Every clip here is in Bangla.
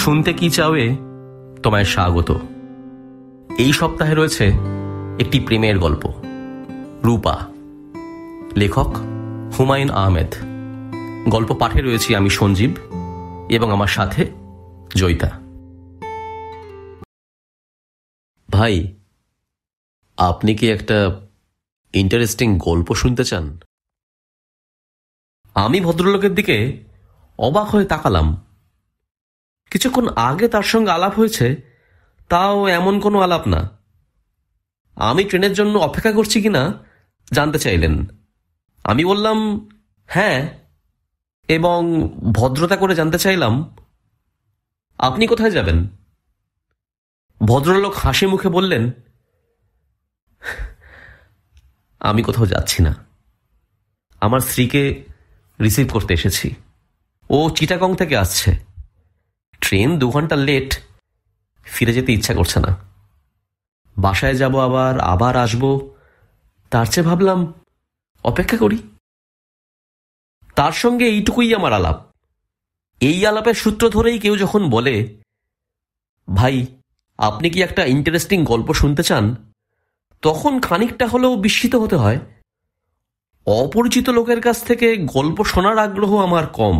শুনতে কি চাওয়ে তোমায় স্বাগত। এই সপ্তাহে রয়েছে একটি প্রেমের গল্প, রূপা। লেখক হুমায়ুন আহমেদ। গল্প পাঠে রয়েছি আমি সঞ্জীব এবং আমার সাথে জয়িতা। ভাই, আপনি কি একটা ইন্টারেস্টিং গল্প শুনতে চান? আমি ভদ্রলোকের দিকে অবাক হয়ে তাকালাম। কিছুক্ষণ আগে তার সঙ্গে আলাপ হয়েছে, তাও এমন কোনো আলাপ না। আমি ট্রেনের জন্য অপেক্ষা করছি কিনা জানতে চাইলেন। আমি বললাম হ্যাঁ, এবং ভদ্রতা করে জানতে চাইলাম আপনি কোথায় যাবেন? ভদ্রলোক হাসি মুখে বললেন, আমি কোথাও যাচ্ছি না, আমার স্ত্রীকে রিসিভ করতে এসেছি। ও চিটাগং থেকে আসছে, ট্রেন 2 ঘন্টা লেট, ফিরে যেতে ইচ্ছা করছে না। বাসায় যাব, আবার আসবো, তার চেয়ে ভাবলাম অপেক্ষা করি। তার সঙ্গে এইটুকুই আমার আলাপ। এই আলাপের সূত্র ধরেই কেউ যখন বলে, ভাই আপনি কি একটা ইন্টারেস্টিং গল্প শুনতে চান, তখন খানিকটা হলেও বিস্মিত হতে হয়। অপরিচিত লোকের কাছ থেকে গল্প শোনার আগ্রহ আমার কম।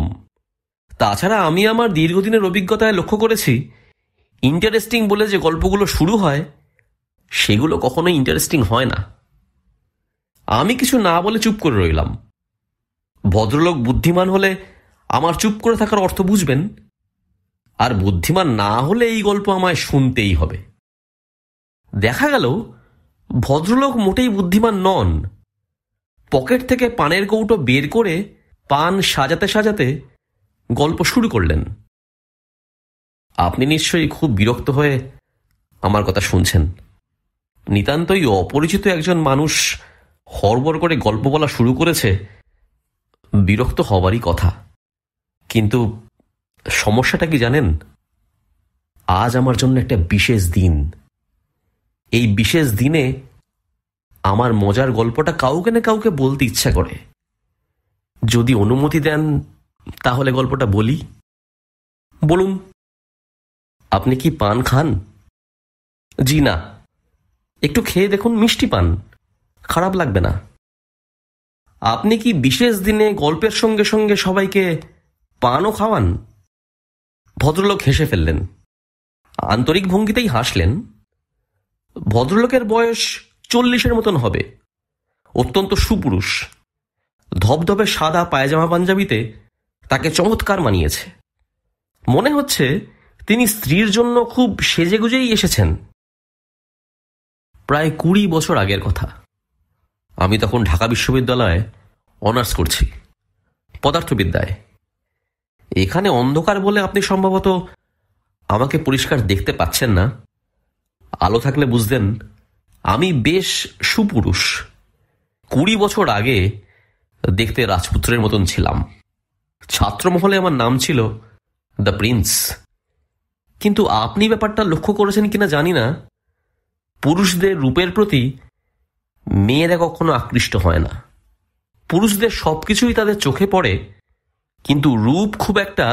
তাছাড়া আমি আমার দীর্ঘদিনের অভিজ্ঞতায় লক্ষ্য করেছি, ইন্টারেস্টিং বলে যে গল্পগুলো শুরু হয় সেগুলো কখনোই ইন্টারেস্টিং হয় না। আমি কিছু না বলে চুপ করে রইলাম। ভদ্রলোক বুদ্ধিমান হলে আমার চুপ করে থাকার অর্থ বুঝবেন, আর বুদ্ধিমান না হলে এই গল্প আমায় শুনতেই হবে। দেখা গেল ভদ্রলোক মোটেই বুদ্ধিমান নন। পকেট থেকে পানের কৌটো বের করে পান সাজাতে সাজাতে গল্প শুরু করলেন। আপনি নিশ্চয়ই খুব বিরক্ত হয়ে আমার কথা শুনছেন। নিতান্তই অপরিচিত একজন মানুষ হড়বড় করে গল্প বলা শুরু করেছে, বিরক্ত হবারই কথা। কিন্তু সমস্যাটা কি জানেন? আজ আমার জন্য একটা বিশেষ দিন। এই বিশেষ দিনে আমার মজার গল্পটা কাউকে না কাউকে বলতে ইচ্ছা করে। যদি অনুমতি দেন তাহলে গল্পটা বলি। বলুন, আপনি কি পান খান? জি না, একটু খেয়ে দেখুন, মিষ্টি পান, খারাপ লাগবে না। আপনি কি বিশেষ দিনে গল্পের সঙ্গে সঙ্গে সবাইকে পানও খাওয়ান? ভদ্রলোক হেসে ফেললেন, আন্তরিক ভঙ্গিতেই হাসলেন। ভদ্রলোকের বয়স 40-এর মতন হবে। অত্যন্ত সুপুরুষ। ধবধবে সাদা পায়জামা পাঞ্জাবিতে তাকে চমৎকার মানিয়েছে। মনে হচ্ছে তিনি স্ত্রীর জন্য খুব সেজেগুজেই এসেছেন। প্রায় 20 বছর আগের কথা। আমি তখন ঢাকা বিশ্ববিদ্যালয়ে অনার্স করছি, পদার্থবিদ্যায়। এখানে অন্ধকার বলে আপনি সম্ভবত আমাকে পরিষ্কার দেখতে পাচ্ছেন না। আলো থাকলে বুঝতেন আমি বেশ সুপুরুষ। 20 বছর আগে দেখতে রাজপুত্রের মতন ছিলাম। ছাত্রমহলে আমার নাম ছিল দ্য প্রিন্স। কিন্তু আপনি ব্যাপারটা লক্ষ্য করেছেন কিনা জানি না, পুরুষদের রূপের প্রতি মেয়েরা কখনো আকৃষ্ট হয় না। পুরুষদের সবকিছুই তাদের চোখে পড়ে, কিন্তু রূপ খুব একটা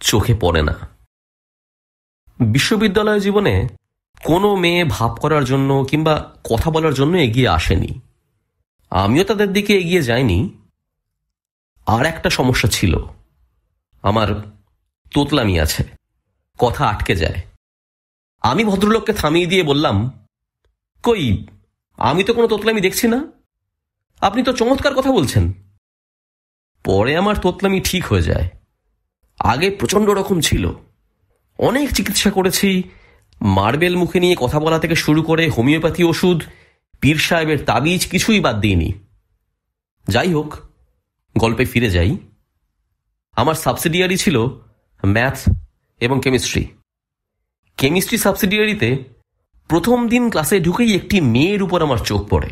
চোখে পড়ে না। বিশ্ববিদ্যালয় জীবনে কোনো মেয়ে ভাব করার জন্য কিংবা কথা বলার জন্য এগিয়ে আসেনি। আমিও তাদের দিকে এগিয়ে যাইনি। আর একটা সমস্যা ছিল, আমার তোতলামি আছে, কথা আটকে যায়। আমি ভদ্রলোককে থামিয়ে দিয়ে বললাম, কই, আমি তো কোনো তোতলামি দেখছি না, আপনি তো চমৎকার কথা বলছেন। পরে আমার তোতলামি ঠিক হয়ে যায়। আগে প্রচণ্ড রকম ছিল। অনেক চিকিৎসা করেছি, মার্বেল মুখে নিয়ে কথা বলা থেকে শুরু করে হোমিওপ্যাথি ওষুধ, পীর সাহেবের তাবিজ, কিছুই বাদ দিইনি। যাই হোক, গল্পে ফিরে যাই। আমার সাবসিডিয়ারি ছিল ম্যাথ এবং কেমিস্ট্রি। কেমিস্ট্রি সাবসিডিয়ারিতে প্রথম দিন ক্লাসে ঢুকেই একটি মেয়ের উপর আমার চোখ পড়ে।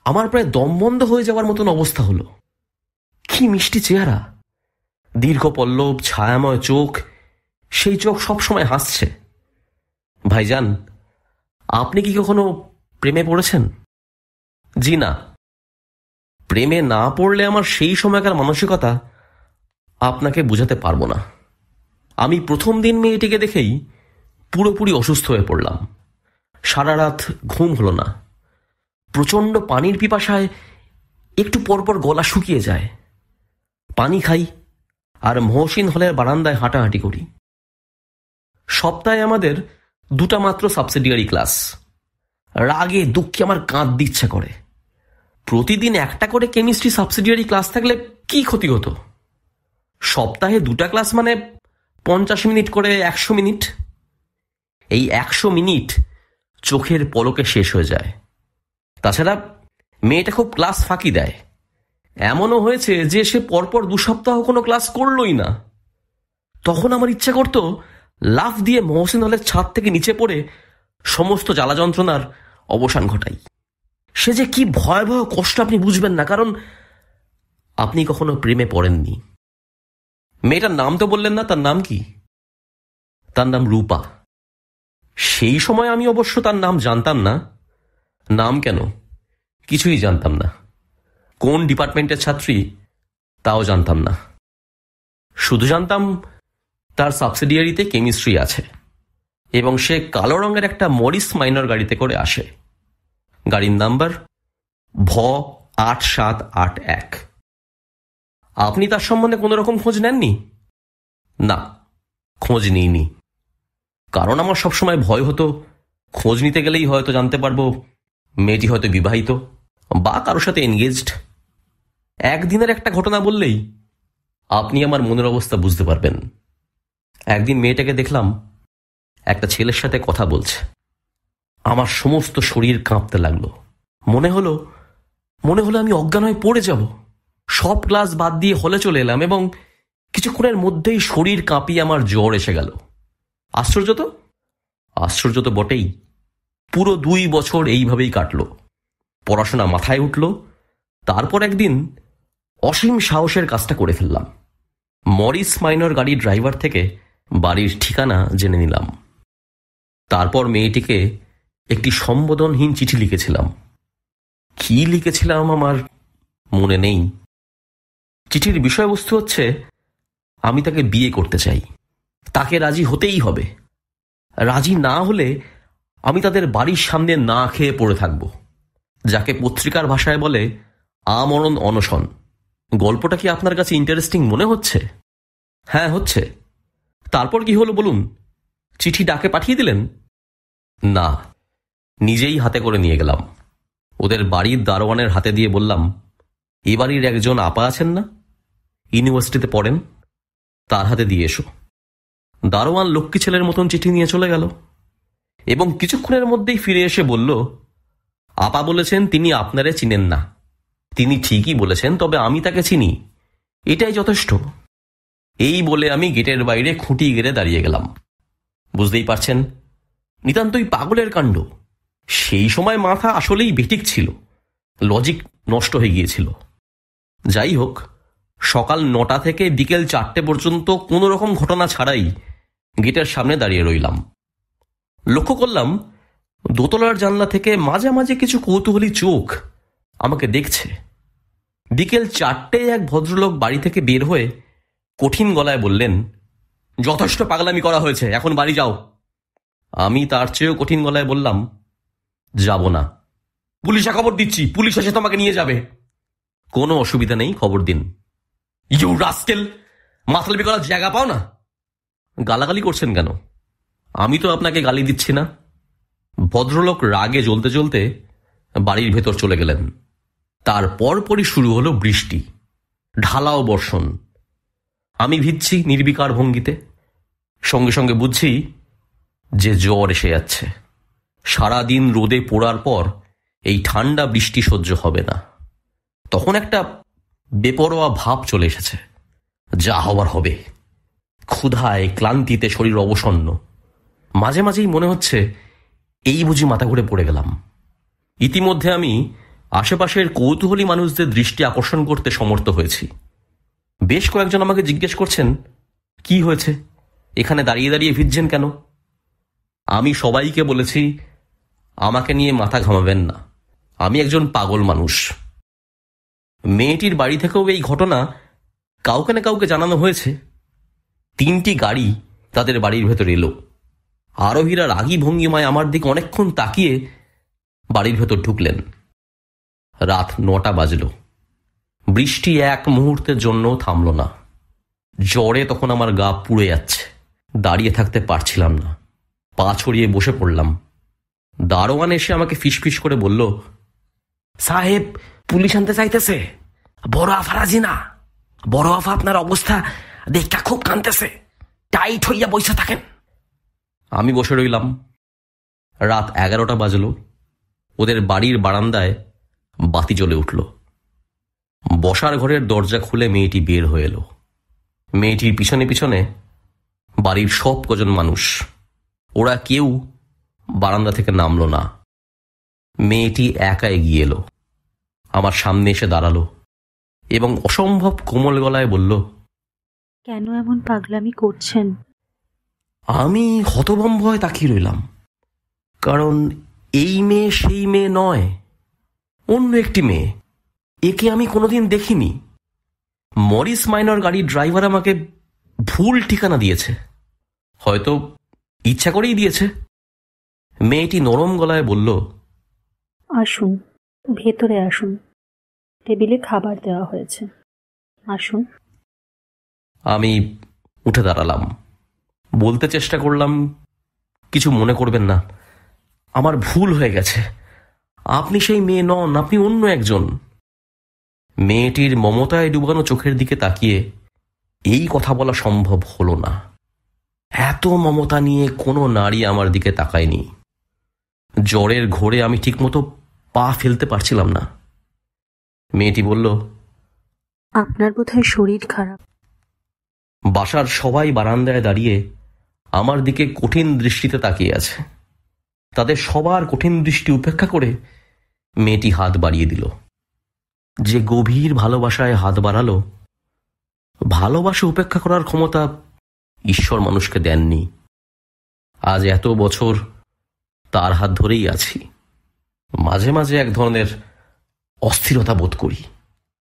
আমার প্রায় দম বন্ধ হয়ে যাওয়ার মতন অবস্থা হলো। কি মিষ্টি চেহারা, দীর্ঘ পল্লব, ছায়াময় চোখ। সেই চোখ সবসময় হাসছে। ভাইজান, আপনি কি কখনো প্রেমে পড়েছেন? জি না। প্রেমে না পড়লে আমার সেই সময়কার মানসিকতা আপনাকে বুঝাতে পারবো না। আমি প্রথম দিন মেয়েটিকে দেখেই পুরোপুরি অসুস্থ হয়ে পড়লাম। সারা রাত ঘুম হলো না। প্রচণ্ড পানির পিপাসায় একটু পরপর গলা শুকিয়ে যায়। পানি খাই আর মহসিন হলের বারান্দায় হাঁটাহাঁটি করি। সপ্তাহে আমাদের 2টা মাত্র সাবসিডিয়ারি ক্লাস। রাগে দুঃখে আমার কাঁদতে ইচ্ছা করে। প্রতিদিন একটা করে কেমিস্ট্রি সাবসিডিয়ারি ক্লাস থাকলে কি ক্ষতি হতো? সপ্তাহে 2টা ক্লাস মানে 50 মিনিট করে 100 মিনিট। এই 100 মিনিট চোখের পলকে শেষ হয়ে যায়। তাছাড়া মেয়েটা খুব ক্লাস ফাঁকি দেয়। এমনও হয়েছে যে সে পরপর 2 সপ্তাহ কোনো ক্লাস করলই না। তখন আমার ইচ্ছা করতো লাফ দিয়ে মহসিন হলের ছাদ থেকে নিচে পড়ে সমস্ত জ্বালা যন্ত্রণার অবসান ঘটাই। সে যে কি ভয়াবহ কষ্ট আপনি বুঝবেন না, কারণ আপনি কখনো প্রেমে পড়েননি। মেয়েটার নাম তো বললেন না, তার নাম কি? তার নাম রূপা। সেই সময় আমি অবশ্য তার নাম জানতাম না। নাম কেন, কিছুই জানতাম না। কোন ডিপার্টমেন্টের ছাত্রী তাও জানতাম না। শুধু জানতাম তার সাবসিডিয়ারিতে কেমিস্ট্রি আছে এবং সে কালো রঙের একটা মরিস মাইনর গাড়িতে করে আসে। গাড়ির নাম্বার ভ8781। আপনি তার সম্বন্ধে কোনো রকম খোঁজ নেননি? না, খোঁজ নিইনি। কারণ আমার সবসময় ভয় হতো খোঁজ নিতে গেলেই হয়তো জানতে পারবো মেয়েটি হয়তো বিবাহিত বা কারোর সাথে এনগেজড। একদিনের একটা ঘটনা বললেই আপনি আমার মনের অবস্থা বুঝতে পারবেন। একদিন মেয়েটাকে দেখলাম একটা ছেলের সাথে কথা বলছে। আমার সমস্ত শরীর কাঁপতে লাগলো। মনে হলো আমি অজ্ঞান হয়ে পড়ে যাব। সব ক্লাস বাদ দিয়ে হলে চলে এলাম এবং কিছুক্ষণের মধ্যেই শরীর কাঁপিয়ে আমার জ্বর এসে গেল। আশ্চর্য তো বটেই। পুরো 2 বছর এইভাবেই কাটলো। পড়াশোনা মাথায় উঠল। তারপর একদিন অসীম সাহসের কাজটা করে ফেললাম। মরিস মাইনর গাড়ির ড্রাইভার থেকে বাড়ির ঠিকানা জেনে নিলাম। তারপর মেয়েটিকে একটি সম্বোধনহীন চিঠি লিখেছিলাম। কি লিখেছিলাম আমার মনে নেই। চিঠির বিষয়বস্তু হচ্ছে, আমি তাকে বিয়ে করতে চাই, তাকে রাজি হতেই হবে। রাজি না হলে আমি তাদের বাড়ির সামনে না খেয়ে পড়ে থাকব, যাকে পত্রিকার ভাষায় বলে আমরণ অনশন। গল্পটা কি আপনার কাছে ইন্টারেস্টিং মনে হচ্ছে? হ্যাঁ, হচ্ছে। তারপর কি হলো বলুন? চিঠি ডাকে পাঠিয়ে দিলেন? না, নিজেই হাতে করে নিয়ে গেলাম। ওদের বাড়ির দারোয়ানের হাতে দিয়ে বললাম, এ বাড়ির একজন আপা আছেন না, ইউনিভার্সিটিতে পড়েন, তার হাতে দিয়ে এসো। দারোয়ান লক্ষ্মী ছেলের মতন চিঠি নিয়ে চলে গেল এবং কিছুক্ষণের মধ্যেই ফিরে এসে বলল, আপা বলেছেন তিনি আপনারে চিনেন না। তিনি ঠিকই বলেছেন, তবে আমি তাকে চিনি, এটাই যথেষ্ট। এই বলে আমি গেটের বাইরে খুঁটি গেড়ে দাঁড়িয়ে গেলাম। বুঝতেই পারছেন, নিতান্তই পাগলের কাণ্ড। সেই সময় মাথা আসলেই বেঠিক ছিল, লজিক নষ্ট হয়ে গিয়েছিল। যাই হোক, সকাল 9টা থেকে বিকেল 4টে পর্যন্ত কোনো রকম ঘটনা ছাড়াই গেটের সামনে দাঁড়িয়ে রইলাম। লক্ষ্য করলাম দোতলার জানলা থেকে মাঝে মাঝে কিছু কৌতূহলী চোখ আমাকে দেখছে। বিকেল 4টেয় এক ভদ্রলোক বাড়ি থেকে বের হয়ে কঠিন গলায় বললেন, যথেষ্ট পাগলামি করা হয়েছে, এখন বাড়ি যাও। আমি তার চেয়েও কঠিন গলায় বললাম, যাব না। পুলিশে খবর দিচ্ছি, পুলিশ এসে তোমাকে নিয়ে যাবে। কোনো অসুবিধা নেই, খবর দিন। ইউ রাস্কেল, মাথলামি করার জায়গা পাও না? গালাগালি করছেন কেন? আমি তো আপনাকে গালি দিচ্ছি না। ভদ্রলোক রাগে জ্বলতে জ্বলতে বাড়ির ভেতর চলে গেলেন। তারপর পরই শুরু হলো বৃষ্টি, ঢালাও বর্ষণ। আমি ভিজছি নির্বিকার ভঙ্গিতে, সঙ্গে সঙ্গে বুঝছি যে জ্বর এসে যাচ্ছে। সারাদিন রোদে পোড়ার পর এই ঠান্ডা বৃষ্টি সহ্য হবে না। তখন একটা বেপরোয়া ভাব চলে এসেছে, যা হবার হবে। ক্ষুধায় ক্লান্তিতে শরীর অবসন্ন। মাঝে মাঝেই মনে হচ্ছে এই বুঝি মাথা ঘুরে পড়ে গেলাম। ইতিমধ্যে আমি আশেপাশের কৌতূহলী মানুষদের দৃষ্টি আকর্ষণ করতে সমর্থ হয়েছি। বেশ কয়েকজন আমাকে জিজ্ঞেস করছেন, কি হয়েছে, এখানে দাঁড়িয়ে দাঁড়িয়ে ভিজছেন কেন? আমি সবাইকে বলেছি, আমাকে নিয়ে মাথা ঘামাবেন না, আমি একজন পাগল মানুষ। মেয়েটির বাড়ি থেকেও এই ঘটনা কাউকে না কাউকে জানানো হয়েছে। 3টি গাড়ি তাদের বাড়ির ভেতর এলো। আরোহীরা রাগী ভঙ্গিমায় আমার দিকে অনেকক্ষণ তাকিয়ে বাড়ির ভেতর ঢুকলেন। রাত 9টা বাজল। বৃষ্টি এক মুহূর্তের জন্য থামল না। জ্বরে তখন আমার গা পুড়ে যাচ্ছে। দাঁড়িয়ে থাকতে পারছিলাম না, পা ছড়িয়ে বসে পড়লাম। দারোয়ান এসে আমাকে ফিসফিস করে বলল, সাহেব, পুলিশ আনতে চাইতেছে। বড় আফা রাজি না। বড় আফা আপনার অবস্থা দেখা খুব কাঁদতেছে। টাইট হইয়া বসে থাকেন। আমি বসে রইলাম। রাত 11টা বাজল। ওদের বাড়ির বারান্দায় বাতি জ্বলে উঠল। বসার ঘরের দরজা খুলে মেয়েটি বের হয়ে এলো। মেয়েটির পিছনে পিছনে বাড়ির সব কজন মানুষ। ওরা কেউ বারান্দা থেকে নামল না। মেয়েটি একা এগিয়ে এলো, আমার সামনে এসে দাঁড়ালো এবং অসম্ভব কোমল গলায় বলল, কেন এমন পাগলামি করছেন? আমি হতভম্ব হয়ে তাকিয়ে রইলাম, কারণ এই মেয়ে সেই মেয়ে নয়, অন্য একটি মেয়ে। একে আমি কোনোদিন দেখিনি। মরিস মাইনর গাড়ির ড্রাইভার আমাকে ভুল ঠিকানা দিয়েছে, হয়তো ইচ্ছা করেই দিয়েছে। মেয়েটি নরম গলায় বলল, আসুন, ভেতরে আসুন, টেবিলে খাবার দেওয়া হয়েছে, আসুন। আমি উঠে দাঁড়ালাম। বলতে চেষ্টা করলাম, কিছু মনে করবেন না, আমার ভুল হয়ে গেছে। আপনি সেই মেয়ে নন, আপনি অন্য একজন। মেয়েটির মমতায় ডুবানো চোখের দিকে তাকিয়ে এই কথা বলা সম্ভব হলো না। এত মমতা নিয়ে কোনো নারী আমার দিকে তাকায়নি। জ্বরের ঘোরে আমি ঠিকমতো পা ফেলতে পারছিলাম না। মেয়েটি বলল, আপনার বোধহয় শরীর খারাপ। বাসার সবাই বারান্দায় দাঁড়িয়ে আমার দিকে কঠিন দৃষ্টিতে তাকিয়ে আছে। তাদের সবার কঠিন দৃষ্টি উপেক্ষা করে মেয়েটি হাত বাড়িয়ে দিল। যে গভীর ভালোবাসায় হাত বাড়ালো, ভালোবাসা উপেক্ষা করার ক্ষমতা ঈশ্বর মানুষকে দেননি। আজ এত বছর তার হাত ধরেই আছি। মাঝে মাঝে এক ধরনের অস্থিরতা বোধ করি।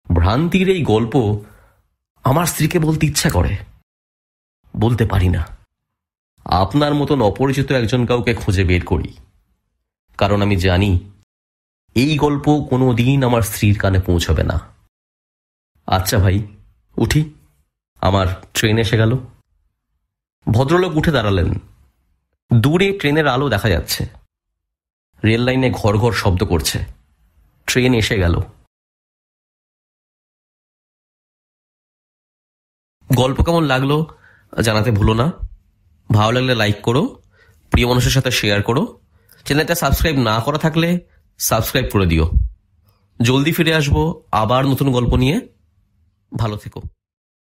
ভ্রান্তির এই গল্প আমার স্ত্রীকে বলতে ইচ্ছা করে, বলতে পারি না। আপনার মতন অপরিচিত একজন কাউকে খুঁজে বের করি, কারণ আমি জানি এই গল্প কোনো দিন আমার স্ত্রীর কানে পৌঁছবে না। আচ্ছা ভাই, উঠি, আমার ট্রেন এসে গেল। ভদ্রলোক উঠে দাঁড়ালেন। দূরে ট্রেনের আলো দেখা যাচ্ছে। রেল লাইনে ঘর ঘর শব্দ করছে। ট্রেন এসে গেল। গল্প কেমন লাগলো জানাতে ভুলো না। ভালো লাগলে লাইক করো, প্রিয় মানুষের সাথে শেয়ার করো। চ্যানেলটা সাবস্ক্রাইব না করা থাকলে সাবস্ক্রাইব করে দিও। জলদি ফিরে আসবো আবার নতুন গল্প নিয়ে। ভালো থেকো।